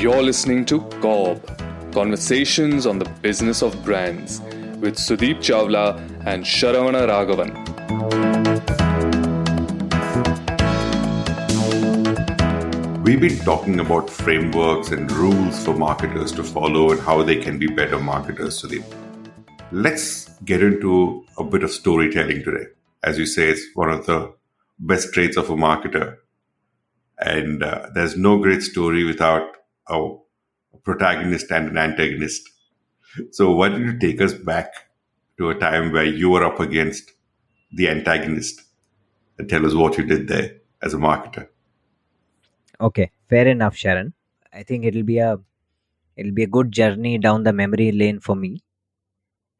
You're listening to Cobb, Conversations on the Business of Brands with Sudeep Chawla and Sharavana Raghavan. We've been talking about frameworks and rules for marketers to follow and how they can be better marketers, Sudeep. Let's get into a bit of storytelling today. As you say, it's one of the best traits of a marketer. And there's no great story without a protagonist and an antagonist. So why don't you take us back to a time where you were up against the antagonist and tell us what you did there as a marketer? Okay, fair enough, Sharon. I think it'll be a good journey down the memory lane for me,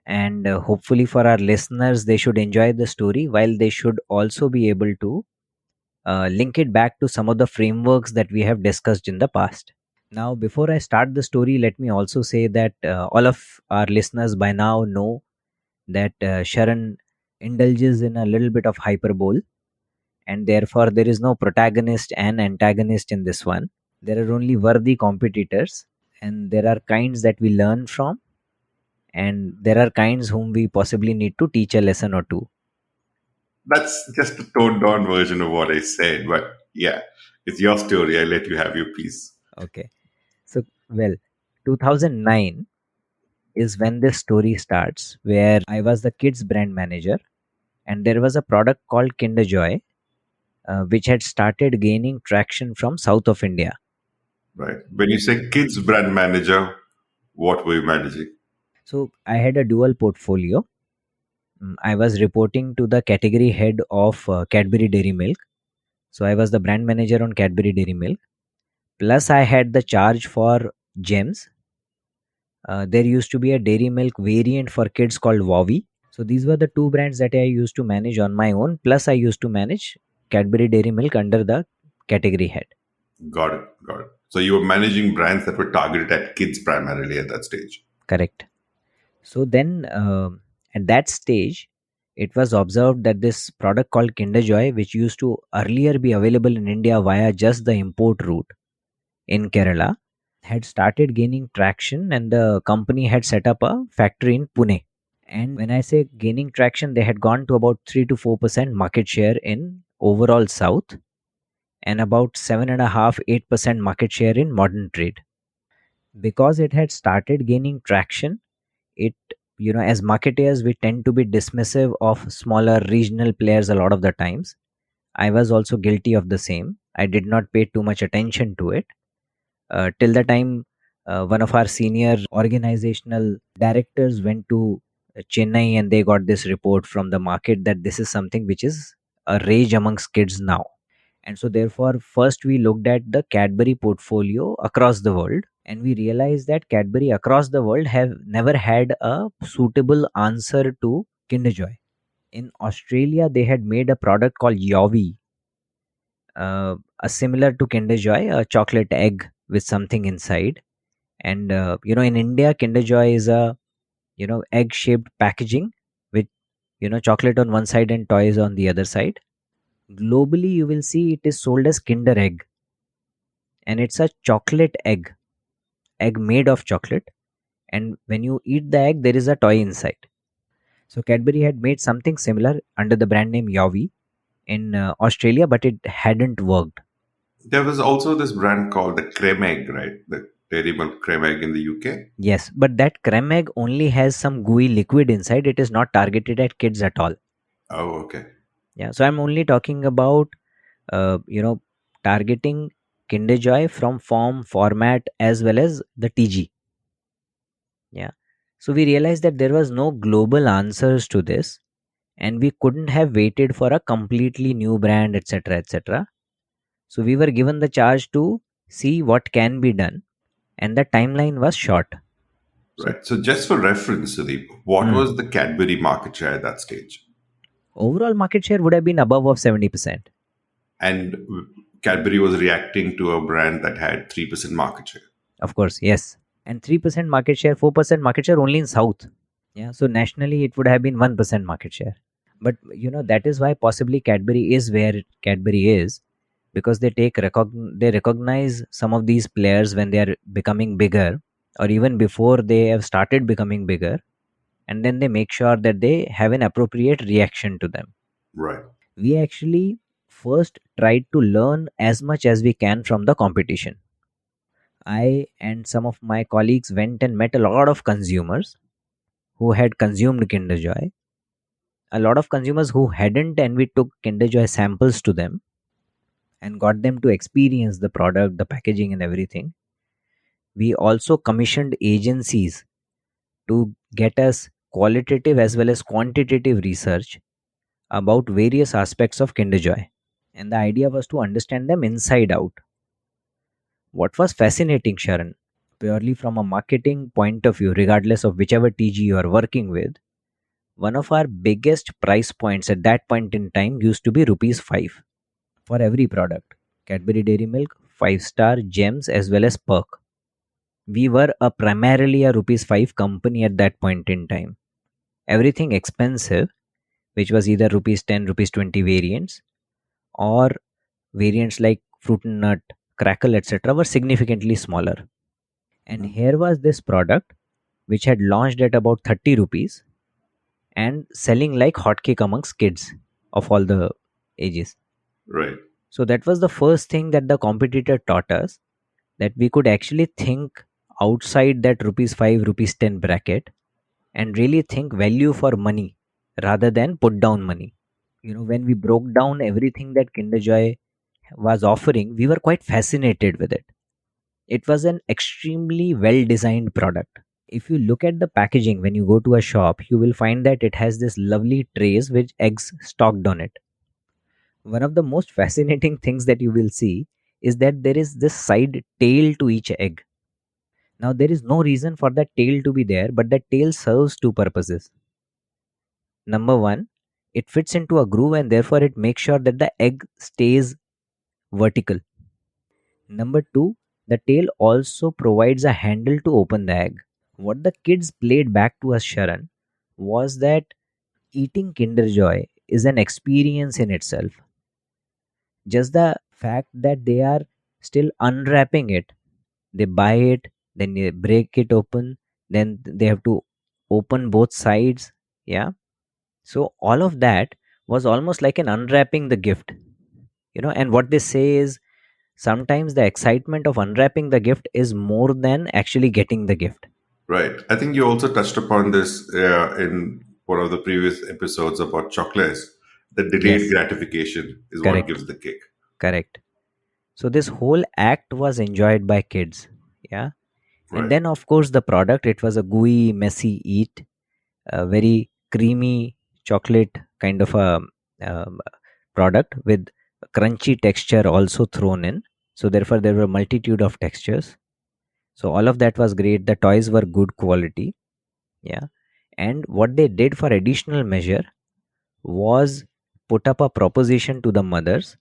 and hopefully for our listeners, they should enjoy the story, while they should also be able to link it back to some of the frameworks that we have discussed in the past. Now, before I start the story, let me also say that all of our listeners by now know that Sharon indulges in a little bit of hyperbole, and therefore there is no protagonist and antagonist in this one. There are only worthy competitors, and there are kinds that we learn from, and there are kinds whom we possibly need to teach a lesson or two. That's just a toned down version of what I said, but yeah, it's your story. I let you have your piece. Okay. So, 2009 is when this story starts, where I was the kids brand manager, and there was a product called Kinder Joy, which had started gaining traction from south of India. Right. When you say kids brand manager, what were you managing? So I had a dual portfolio. I was reporting to the category head of Cadbury Dairy Milk. So I was the brand manager on Cadbury Dairy Milk. Plus I had the charge for Gems. There used to be a dairy milk variant for kids called Wowie. So these were the two brands that I used to manage on my own. Plus I used to manage Cadbury Dairy Milk under the category head. Got it. So you were managing brands that were targeted at kids primarily at that stage. Correct. So then at that stage, it was observed that this product called Kinder Joy, which used to earlier be available in India via just the import route in Kerala, had started gaining traction, and the company had set up a factory in Pune. And when I say gaining traction, they had gone to about 3 to 4% market share in overall South, and about 7.5-8% market share in modern trade. Because it had started gaining traction, it, as marketers, we tend to be dismissive of smaller regional players a lot of the times. I was also guilty of the same. I did not pay too much attention to it till the time one of our senior organizational directors went to Chennai, and they got this report from the market that this is something which is a rage amongst kids now. And so therefore, first we looked at the Cadbury portfolio across the world, and we realized that Cadbury across the world have never had a suitable answer to Kinder Joy. In Australia, they had made a product called Yowie, a similar to Kinder Joy, a chocolate egg with something inside. And in India, Kinder Joy is a egg-shaped packaging with chocolate on one side and toys on the other side. Globally, you will see it is sold as Kinder Egg, and it's a chocolate egg made of chocolate, and when you eat the egg, there is a toy inside. So Cadbury had made something similar under the brand name Yowie in Australia, but it hadn't worked. There was also this brand called the Creme Egg, right? The Dairy Milk Creme Egg in the UK. Yes, but that Creme Egg only has some gooey liquid inside. It is not targeted at kids at all. Oh, okay. Yeah, so I'm only talking about, targeting Kinder Joy from format, as well as the TG. Yeah. So we realized that there was no global answers to this, and we couldn't have waited for a completely new brand, etc., etc. So we were given the charge to see what can be done, and the timeline was short. Right. So just for reference, Sudeep, what was the Cadbury market share at that stage? Overall market share would have been above of 70%. And Cadbury was reacting to a brand that had 3% market share. Of course, yes. And 3% market share, 4% market share only in South. Yeah. So nationally, it would have been 1% market share. But, that is why possibly Cadbury is where Cadbury is. because they recognize some of these players when they are becoming bigger, or even before they have started becoming bigger, and then they make sure that they have an appropriate reaction to them. Right. We actually first tried to learn as much as we can from the competition. I and some of my colleagues went and met a lot of consumers who had consumed Kinder Joy, a lot of consumers who hadn't, and we took Kinder Joy samples to them and got them to experience the product, the packaging, and everything. We also commissioned agencies to get us qualitative as well as quantitative research about various aspects of Kinder Joy. And the idea was to understand them inside out. What was fascinating, Sharon, purely from a marketing point of view, regardless of whichever TG you are working with, one of our biggest price points at that point in time used to be rupees 5 for every product. Cadbury Dairy Milk, 5-star, gems, as well as perk. We were primarily a rupees 5 company at that point in time. Everything expensive, which was either rupees 10, rupees 20 variants, or variants like fruit and nut, crackle, etc., were significantly smaller. And here was this product which had launched at about 30 rupees and selling like hotcake amongst kids of all the ages. Right. So that was the first thing that the competitor taught us, that we could actually think outside that rupees 5, rupees 10 bracket and really think value for money rather than put down money. When we broke down everything that Kinder Joy was offering, we were quite fascinated with it. It was an extremely well designed product. If you look at the packaging when you go to a shop, you will find that it has this lovely trays with eggs stocked on it. One of the most fascinating things that you will see is that there is this side tail to each egg. Now, there is no reason for that tail to be there, but that tail serves two purposes. Number one, it fits into a groove and therefore it makes sure that the egg stays vertical. Number two, the tail also provides a handle to open the egg. What the kids played back to us, Sharan, was that eating Kinder Joy is an experience in itself. Just the fact that they are still unwrapping it, they buy it, then they break it open, then they have to open both sides. Yeah. So all of that was almost like an unwrapping the gift. And what they say is sometimes the excitement of unwrapping the gift is more than actually getting the gift. Right. I think you also touched upon this in one of the previous episodes about chocolates. The delayed Yes, gratification is what correct, gives the kick. correct. So this whole act was enjoyed by kids. Yeah. And Right. then, of course, the product, it was a gooey, messy eat, a very creamy chocolate kind of a um, product with crunchy texture also thrown in. So therefore, there were a multitude of textures. So all of that was great. The toys were good quality. Yeah. And what they did for additional measure was put up a proposition to the mothers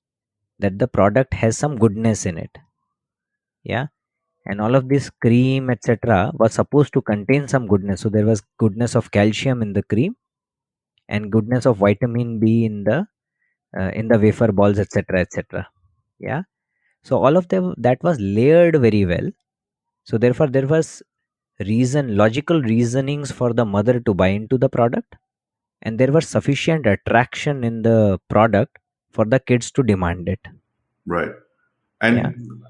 that the product has some goodness in it. Yeah. And all of this cream, etc., was supposed to contain some goodness. So there was goodness of calcium in the cream and goodness of vitamin B in the wafer balls, etc., etc. Yeah. So all of them, that was layered very well. So therefore, there was logical reasonings for the mother to buy into the product, and there was sufficient attraction in the product for the kids to demand it. Right. Yeah. And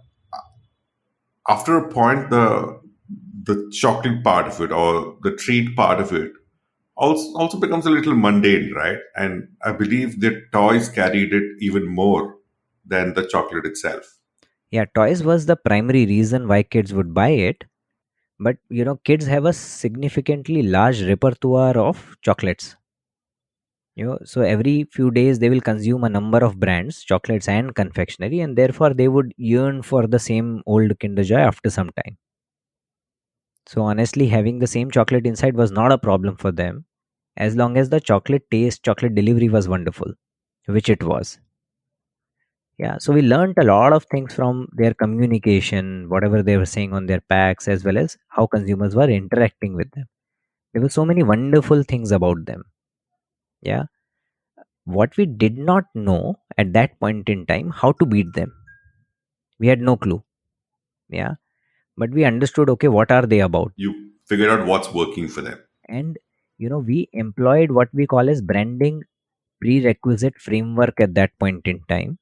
after a point, the chocolate part of it or the treat part of it also becomes a little mundane, right? And I believe the toys carried it even more than the chocolate itself. Yeah, toys was the primary reason why kids would buy it. But kids have a significantly large repertoire of chocolates. So every few days they will consume a number of brands, chocolates and confectionery, and therefore they would yearn for the same old Kinder Joy after some time. So honestly, having the same chocolate inside was not a problem for them, as long as the chocolate taste, chocolate delivery was wonderful, which it was. Yeah, so we learned a lot of things from their communication, whatever they were saying on their packs, as well as how consumers were interacting with them. There were so many wonderful things about them. Yeah. What we did not know at that point in time, how to beat them. We had no clue. Yeah. But we understood, okay, what are they about? You figured out what's working for them. And, we employed what we call as branding prerequisite framework at that point in time.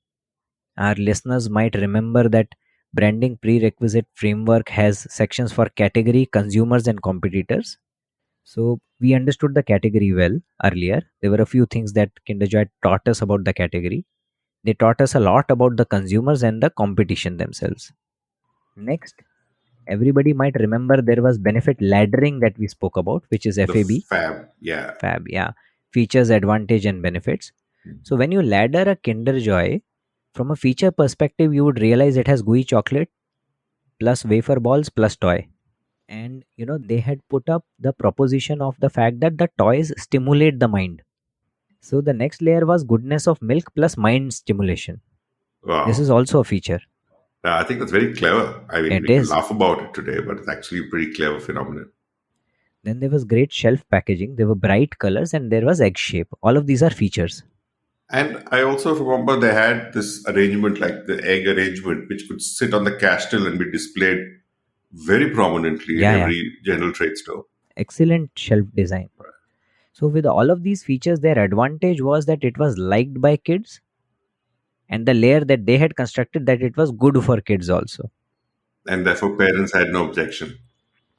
Our listeners might remember that branding prerequisite framework has sections for category, consumers, and competitors. So we understood the category well earlier. There were a few things that Kinder Joy taught us about the category. They taught us a lot about the consumers and the competition themselves. Next, everybody might remember there was benefit laddering that we spoke about, which is The FAB. fab, yeah. Fab, yeah. Features, advantage, and benefits. So when you ladder a Kinder Joy, from a feature perspective, you would realize it has gooey chocolate plus wafer balls plus toy. And they had put up the proposition of the fact that the toys stimulate the mind. So the next layer was goodness of milk plus mind stimulation. Wow. This is also a feature. I think that's very clever. I mean, It we can is. laugh about it today, but it's actually a pretty clever phenomenon. Then there was great shelf packaging, there were bright colors, and there was egg shape. All of these are features. And I also remember they had this arrangement, like the egg arrangement, which could sit on the cash till and be displayed very prominently in every general trade store. Excellent shelf design. So with all of these features, their advantage was that it was liked by kids, and the layer that they had constructed, that it was good for kids also. And therefore parents had no objection.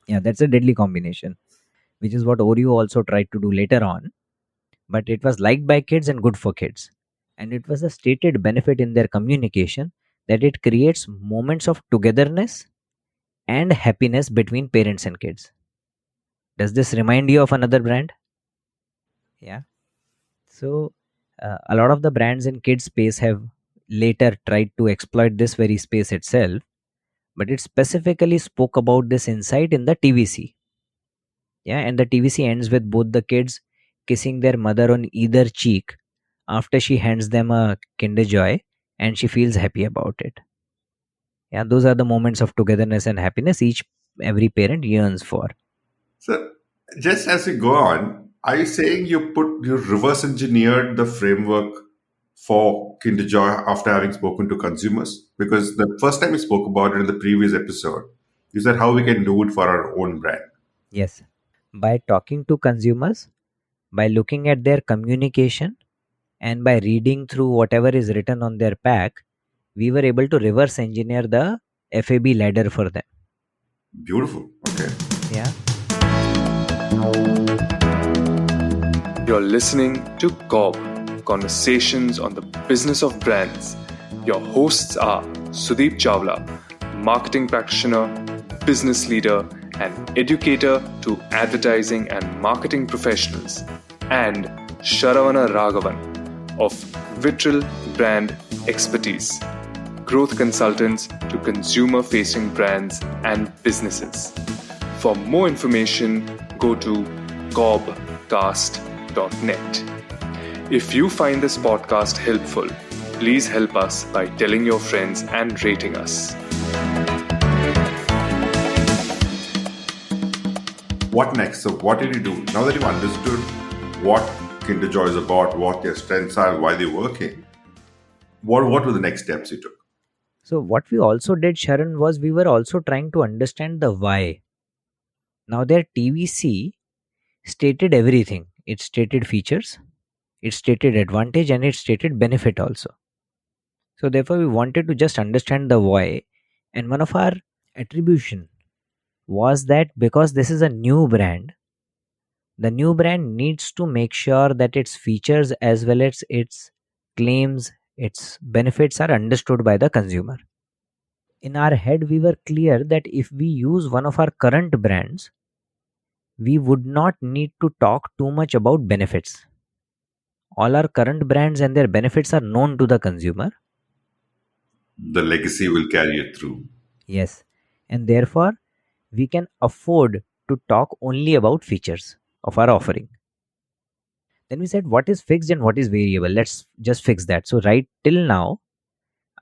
Yeah, that's a deadly combination, which is what Oreo also tried to do later on. But it was liked by kids and good for kids. And it was a stated benefit in their communication that it creates moments of togetherness and happiness between parents and kids. Does this remind you of another brand? Yeah. So a lot of the brands in kids space have later tried to exploit this very space itself, but it specifically spoke about this insight in the TVC. Yeah, and the TVC ends with both the kids kissing their mother on either cheek after she hands them a Kinder Joy, and she feels happy about it. Yeah, those are the moments of togetherness and happiness every parent yearns for. So, just as we go on, are you saying you reverse engineered the framework for Kinder Joy after having spoken to consumers? Because the first time we spoke about it in the previous episode, you said how we can do it for our own brand. Yes. By talking to consumers, by looking at their communication, and by reading through whatever is written on their pack, we were able to reverse engineer the FAB ladder for them. Beautiful. Okay. Yeah. You're listening to COB, Conversations on the Business of Brands. Your hosts are Sudeep Chawla, marketing practitioner, business leader, and educator to advertising and marketing professionals, and Sharavana Raghavan of Vitral Brand Expertise, growth consultants to consumer-facing brands and businesses. For more information, go to cobcast.net. If you find this podcast helpful, please help us by telling your friends and rating us. What next? So what did you do? Now that you've understood what Kinder Joy is about, what their strengths are, why they're working, what were the next steps you took? So what we also did, Sharan, was we were also trying to understand the why. Now their TVC stated everything. It stated features, it stated advantage, and it stated benefit also. So therefore we wanted to just understand the why. And one of our attribution was that because this is a new brand, the new brand needs to make sure that its features as well as its claims, its benefits are understood by the consumer. In our head, we were clear that if we use one of our current brands, we would not need to talk too much about benefits. All our current brands and their benefits are known to the consumer. The legacy will carry it through. Yes. And therefore, we can afford to talk only about features of our offering. Then we said, what is fixed and what is variable? Let's just fix that. So right till now,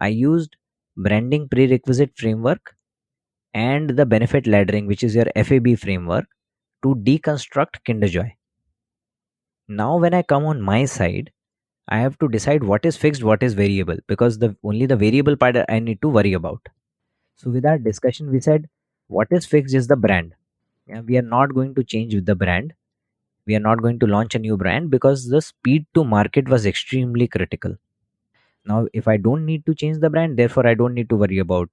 I used branding prerequisite framework and the benefit laddering, which is your FAB framework, to deconstruct Kinder Joy. Now when I come on my side, I have to decide what is fixed, what is variable, because the only the variable part I need to worry about. So with our discussion, we said what is fixed is the brand. Yeah, we are not going to change with the brand. We are not going to launch a new brand because the speed to market was extremely critical. Now, if I don't need to change the brand, therefore I don't need to worry about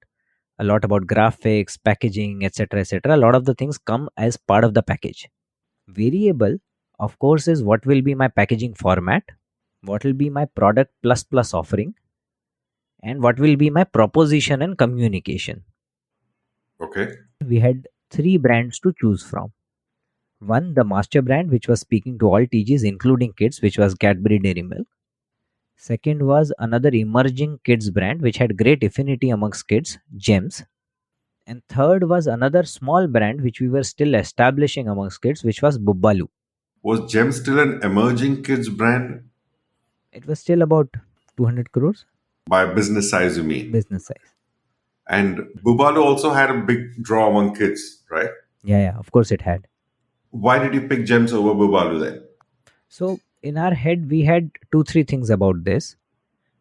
a lot about graphics, packaging, etc., etc. A lot of the things come as part of the package. Variable, of course, is what will be my packaging format, what will be my product plus plus offering, and what will be my proposition and communication. Okay. We had three brands to choose from. One, the master brand, which was speaking to all TGs, including kids, which was Cadbury Dairy Milk. Second was another emerging kids brand, which had great affinity amongst kids, Gems. And third was another small brand, which we were still establishing amongst kids, which was Bubbalu. Was Gem still an emerging kids brand? It was still about 200 crores By business size, you mean? business size. And Bubalo also had a big draw among kids, right? Yeah, of course it had. Why did you pick Gems over Bubalu then? So in our head, we had two, three things about this.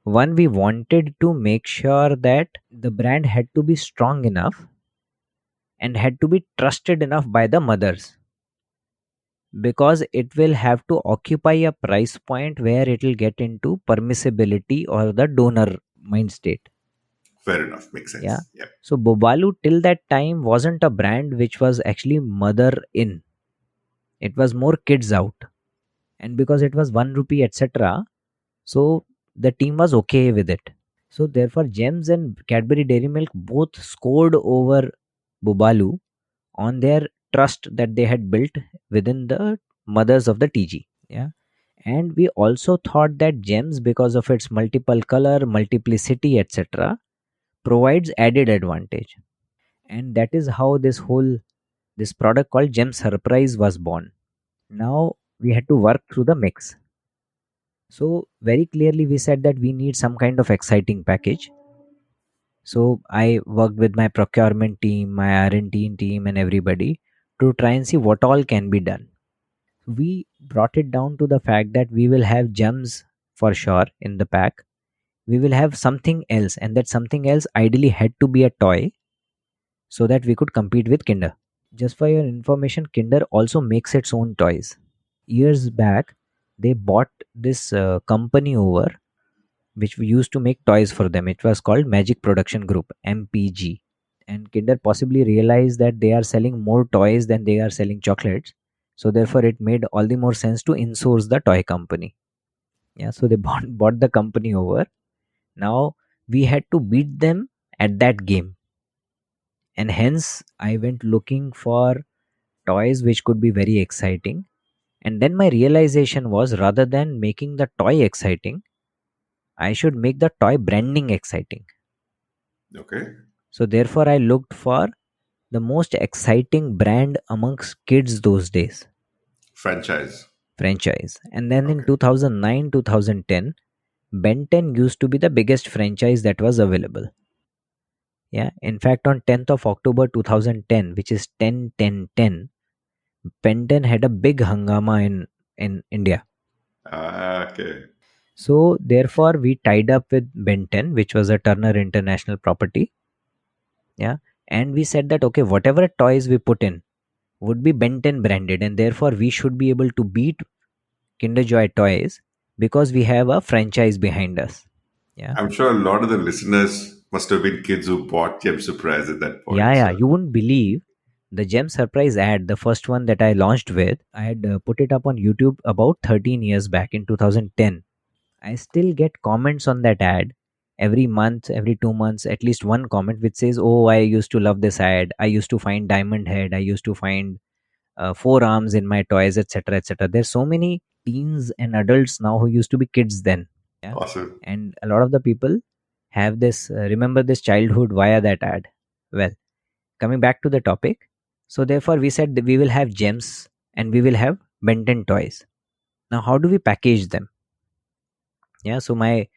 One, we wanted to make sure that the brand had to be strong enough and had to be trusted enough by the mothers, because it will have to occupy a price point where it will get into permissibility or the donor mind state. Fair enough. Makes sense. Yeah. Yeah. So Bobalu till that time wasn't a brand which was actually mother in. It was more kids out. And because it was 1 rupee, etc., so the team was okay with it. So therefore, Gems and Cadbury Dairy Milk both scored over Bobalu on their trust that they had built within the mothers of the TG. Yeah. And we also thought that Gems, because of its multiple color, multiplicity, etc., provides added advantage. And that is how this product called Gem Surprise was born. Now we had to work through the mix. So very clearly we said that we need some kind of exciting package. So I worked with my procurement team, my R&D team, and everybody to try and see what all can be done. We brought it down to the fact that we will have gems for sure in the pack. We will have something else, and that something else ideally had to be a toy so that we could compete with Kinder. Just for your information, Kinder also makes its own toys. Years back, they bought this company over which we used to make toys for them. It was called Magic Production Group, MPG. And Kinder possibly realized that they are selling more toys than they are selling chocolates. So therefore, it made all the more sense to insource the toy company. Yeah, so they bought the company over. Now we had to beat them at that game. And hence, I went looking for toys which could be very exciting. And then my realization was, rather than making the toy exciting, I should make the toy branding exciting. Okay. So therefore, I looked for the most exciting brand amongst kids those days. Franchise. Franchise. And then in Okay. 2009, 2010, Ben 10 used to be the biggest franchise that was available. Yeah. In fact, on 10th of October 2010, which is 10-10-10, Ben 10 had a big hangama in India. Okay. So therefore, we tied up with Ben 10, which was a Turner International property. Yeah. And we said that, okay, whatever toys we put in would be Ben 10 branded, and therefore we should be able to beat Kinder Joy toys because we have a franchise behind us. Yeah. I'm sure a lot of the listeners must have been kids who bought Gem Surprise at that point. Yeah. So. You wouldn't believe the Gem Surprise ad, the first one that I launched with, I had put it up on YouTube about 13 years back in 2010. I still get comments on that ad every month, every 2 months, at least one comment which says, "Oh, I used to love this ad. I used to find diamond head. I used to find forearms in my toys, etc., etc." There's so many teens and adults now who used to be kids then. Yeah. Awesome. And a lot of the people have this remember this childhood via that ad. Well, coming back to the topic, so therefore we said that we will have gems and we will have Ben 10 toys. Now, how do we package them? Yeah, so my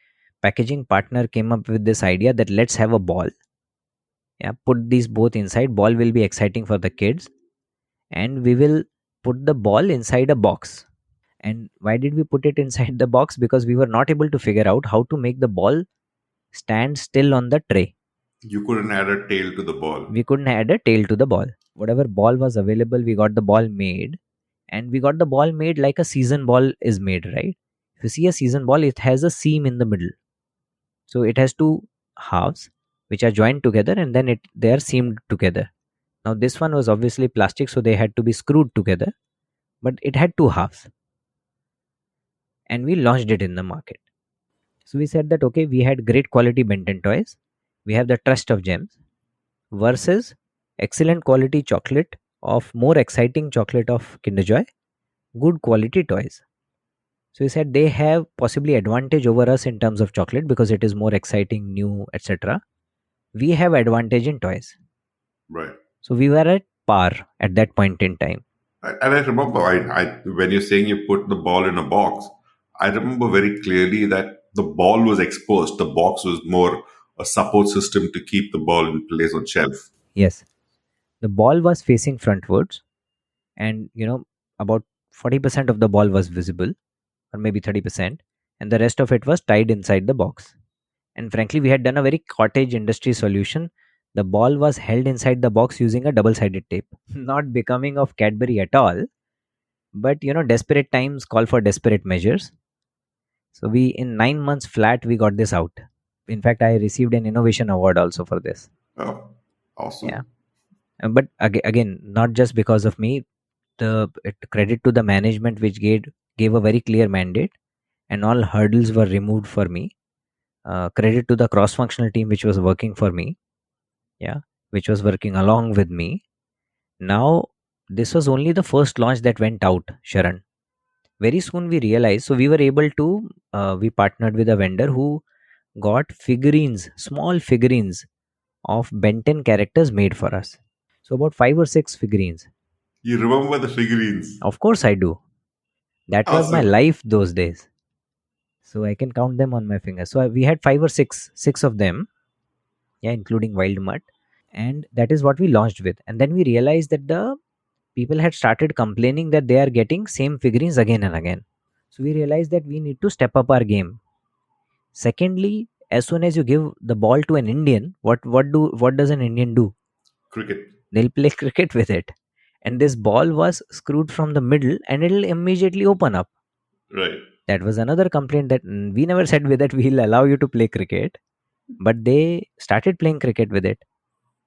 packaging partner came up with this idea that let's have a ball. Yeah, put these both inside. Ball will be exciting for the kids, and we will put the ball inside a box. And why did we put it inside the box? Because we were not able to figure out how to make the ball stand still on the tray. You couldn't add a tail to the ball. We couldn't add a tail to the ball. Whatever ball was available, we got the ball made. And we got the ball made like a season ball is made, right? If you see a season ball, it has a seam in the middle. So it has two halves which are joined together, and then they are seamed together. Now this one was obviously plastic, so they had to be screwed together, but it had two halves. And we launched it in the market. So we said that okay, we had great quality Benton toys. We have the trust of gems versus excellent quality chocolate of more exciting chocolate of Kinder Joy, good quality toys. So we said they have possibly advantage over us in terms of chocolate because it is more exciting, new, etc. We have advantage in toys. Right. So we were at par at that point in time. And I remember, when you're saying you put the ball in a box, I remember very clearly that the ball was exposed. The box was more a support system to keep the ball in place on shelf. Yes. The ball was facing frontwards, and about 40% of the ball was visible, or maybe 30%, and the rest of it was tied inside the box. And frankly, we had done a very cottage industry solution. The ball was held inside the box using a double sided tape. Not becoming of Cadbury at all, but desperate times call for desperate measures. So we, in 9 months flat, we got this out. In fact, I received an innovation award also for this. Oh, awesome. Yeah. But again, not just because of me. Credit to the management, which gave a very clear mandate, and all hurdles were removed for me. Credit to the cross-functional team which was working for me, which was working along with me. Now, this was only the first launch that went out, Sharan. Very soon we realized, so we were able to, we partnered with a vendor who got figurines, small figurines of Benton characters made for us. So about 5 or 6 figurines. You remember the figurines? Of course I do. That was my Awesome. life those days. So I can count them on my fingers. So we had 5 or 6 of them, including Wild Mutt, and that is what we launched with. And then we realized that the people had started complaining that they are getting same figurines again and again. So we realized that we need to step up our game. Secondly, as soon as you give the ball to an Indian, what does an Indian do? Cricket. They'll play cricket with it. And this ball was screwed from the middle, and it'll immediately open up. Right. That was another complaint, that we never said with that we'll allow you to play cricket, but they started playing cricket with it.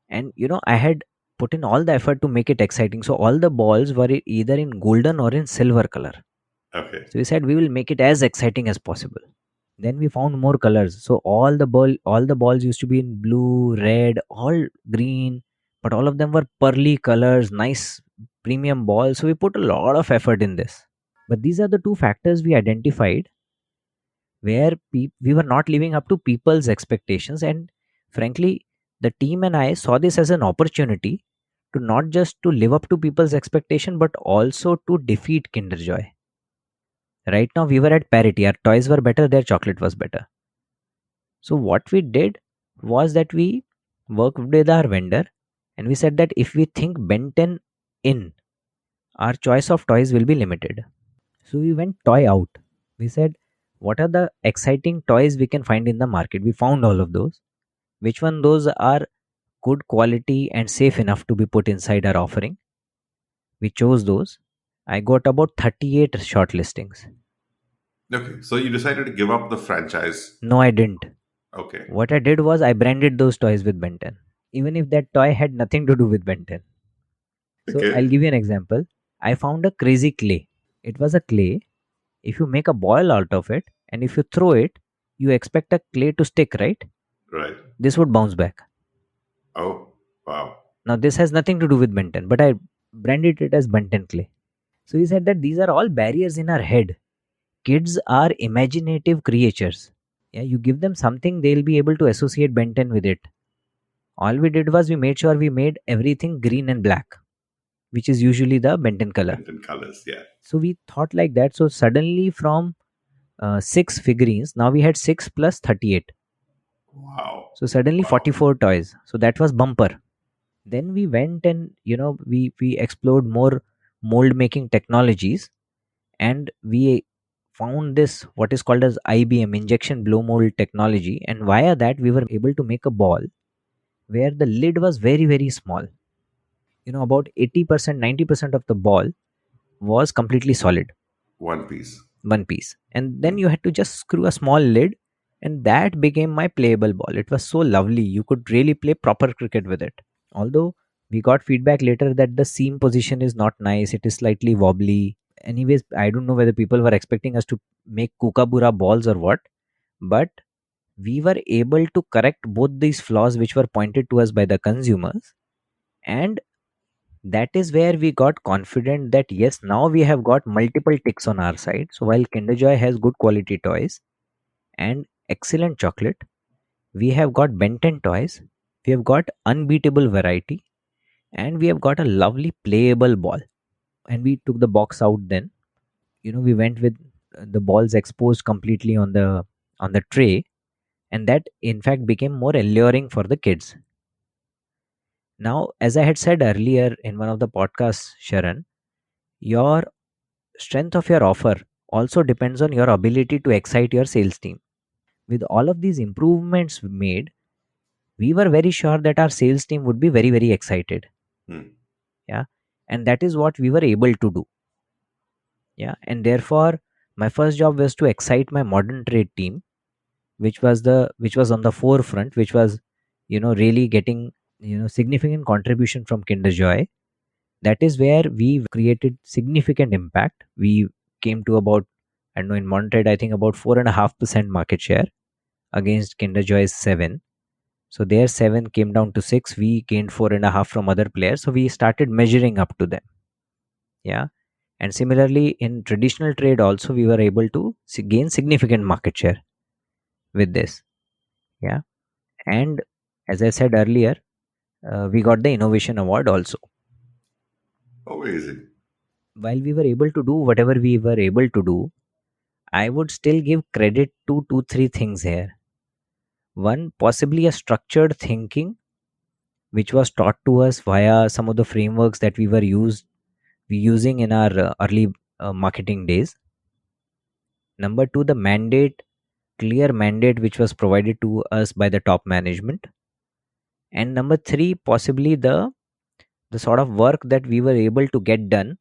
And I had put in all the effort to make it exciting. So all the balls were either in golden or in silver color. Okay. So we said we will make it as exciting as possible. Then we found more colors. So all the balls used to be in blue, red, all green, but all of them were pearly colors, nice premium balls. So we put a lot of effort in this. But these are the two factors we identified where we were not living up to people's expectations. And frankly, the team and I saw this as an opportunity to not just to live up to people's expectation, but also to defeat Kinder Joy. Right now, we were at parity. Our toys were better, their chocolate was better. So what we did was that we worked with our vendor, and we said that if we think Benton in, our choice of toys will be limited. So we went toy out. We said, what are the exciting toys we can find in the market? We found all of those. Which one those are good quality and safe enough to be put inside our offering? We chose those. I got about 38 short listings. Okay. So you decided to give up the franchise. No, I didn't. Okay. What I did was I branded those toys with Benton, even if that toy had nothing to do with Benton. So Okay. I'll give you an example. I found a crazy clay. It was a clay. If you make a ball out of it and if you throw it, you expect a clay to stick, right? Right. This would bounce back. Oh, wow. Now, this has nothing to do with Benton, but I branded it as Benton clay. So he said that these are all barriers in our head. Kids are imaginative creatures. Yeah, you give them something, they'll be able to associate Benton with it. All we did was we made sure we made everything green and black, which is usually the Benton color. Benton colors, yeah. So we thought like that. So suddenly from 6 figurines, now we had 6 plus 38. Wow. So suddenly Wow. 44 toys. So that was bumper. Then we went and we explored more mold making technologies, and we found this what is called as IBM, injection blow mold technology, and via that we were able to make a ball where the lid was very very small. About 80%, 90% of the ball was completely solid, One piece. one piece, and then you had to just screw a small lid, and that became my playable ball. It was so lovely, you could really play proper cricket with it. Although we got feedback later that the seam position is not nice, it is slightly wobbly. Anyways, I don't know whether people were expecting us to make kookaburra balls or what, but we were able to correct both these flaws which were pointed to us by the consumers. And that is where we got confident that yes, now we have got multiple ticks on our side. So while Kinder Joy has good quality toys and excellent chocolate, we have got Benton toys, we have got unbeatable variety, and we have got a lovely playable ball. And we took the box out then. We went with the balls exposed completely on the tray, and that in fact became more alluring for the kids. Now, as I had said earlier in one of the podcasts, Sharon, your strength of your offer also depends on your ability to excite your sales team. With all of these improvements made, we were very sure that our sales team would be very very excited. Yeah, and that is what we were able to do. Yeah, and therefore my first job was to excite my modern trade team, which was on the forefront, which was really getting significant contribution from Kinder Joy. That is where we created significant impact. We came to about, I don't know, in modern trade I think about 4.5% market share against Kinder Joy's 7. So their 7 came down to 6. We gained 4.5 from other players. So we started measuring up to them. Yeah. And similarly, in traditional trade also, we were able to gain significant market share with this. Yeah. And as I said earlier, we got the innovation award also. Amazing. While we were able to do whatever we were able to do, I would still give credit to 2-3 things here. One, possibly a structured thinking, which was taught to us via some of the frameworks that we were using in our early marketing days. Number 2, the clear mandate which was provided to us by the top management. And number 3, possibly the sort of work that we were able to get done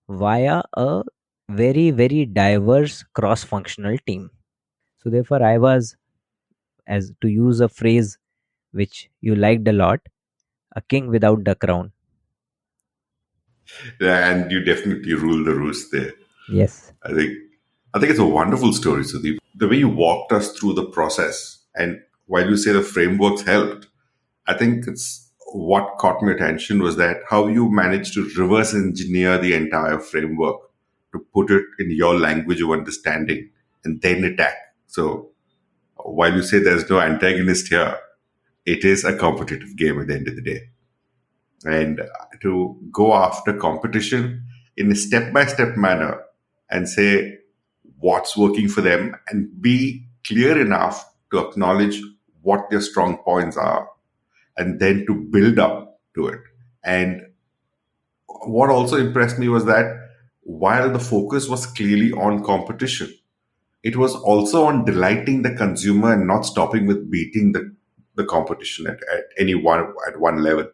via a very very diverse cross functional team. So therefore I was, as to use a phrase which you liked a lot, a king without the crown. Yeah, and you definitely rule the roost there. Yes. I think it's a wonderful story, Sudeep. The way you walked us through the process, and while you say the frameworks helped, I think it's what caught my attention was that how you managed to reverse engineer the entire framework to put it in your language of understanding and then attack. So while you say there's no antagonist here, it is a competitive game at the end of the day. And to go after competition in a step-by-step manner and say what's working for them and be clear enough to acknowledge what their strong points are and then to build up to it. And what also impressed me was that while the focus was clearly on competition, it was also on delighting the consumer and not stopping with beating the competition at one level.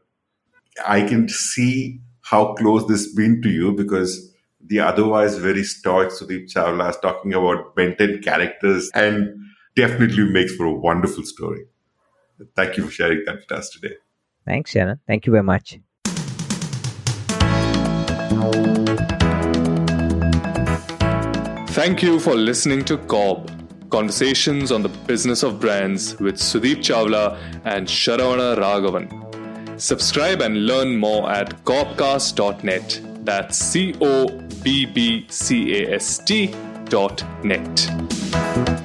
I can see how close this been to you because the otherwise very stoic Sudeep Chawla is talking about Benton characters and definitely makes for a wonderful story. Thank you for sharing that with us today. Thanks, Sharon. Thank you very much. Thank you for listening to COB, Conversations on the Business of Brands with Sudeep Chawla and Sharavana Raghavan. Subscribe and learn more at cobcast.net. That's COBBCAST.net.